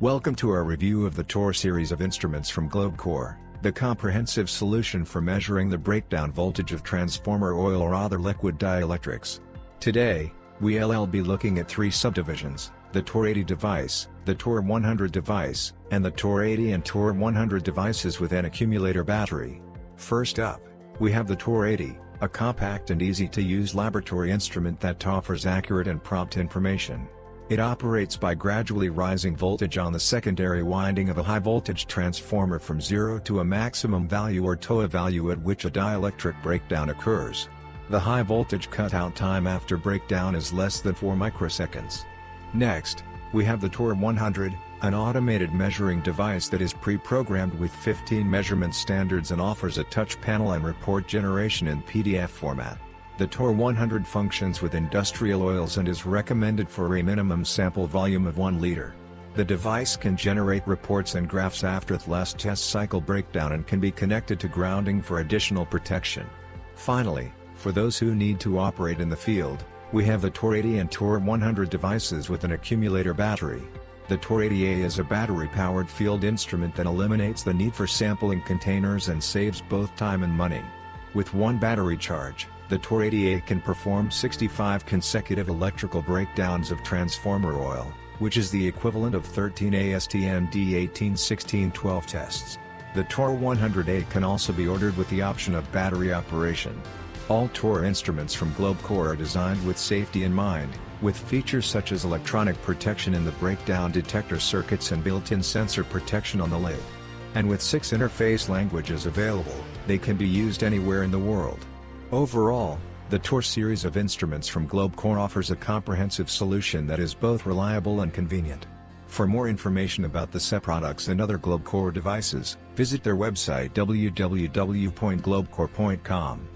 Welcome to our review of the TOR series of instruments from GlobeCore, the comprehensive solution for measuring the breakdown voltage of transformer oil or other liquid dielectrics. Today, we'll be looking at three subdivisions: the TOR-80 device, the TOR-100 device, and the TOR-80 and TOR-100 devices with an accumulator battery. First up, we have the TOR-80, a compact and easy-to-use laboratory instrument that offers accurate and prompt information. It operates by gradually rising voltage on the secondary winding of a high-voltage transformer from 0 to a maximum value or TOA value at which a dielectric breakdown occurs. The high-voltage cutout time after breakdown is less than 4 microseconds. Next, we have the TOR-100, an automated measuring device that is pre-programmed with 15 measurement standards and offers a touch panel and report generation in PDF format. The TOR-100 functions with industrial oils and is recommended for a minimum sample volume of 1 liter. The device can generate reports and graphs after the last test cycle breakdown and can be connected to grounding for additional protection. Finally, for those who need to operate in the field, we have the TOR-80 and TOR-100 devices with an accumulator battery. The TOR-80A is a battery-powered field instrument that eliminates the need for sampling containers and saves both time and money. With one battery charge, the TOR-80A can perform 65 consecutive electrical breakdowns of transformer oil, which is the equivalent of 13 ASTM D18-16-12 tests. The TOR-100A can also be ordered with the option of battery operation. All TOR instruments from GlobeCore are designed with safety in mind, with features such as electronic protection in the breakdown detector circuits and built-in sensor protection on the lid. And with 6 interface languages available, they can be used anywhere in the world. Overall, the TOR series of instruments from GlobeCore offers a comprehensive solution that is both reliable and convenient. For more information about the SE products and other GlobeCore devices, visit their website www.globecore.com.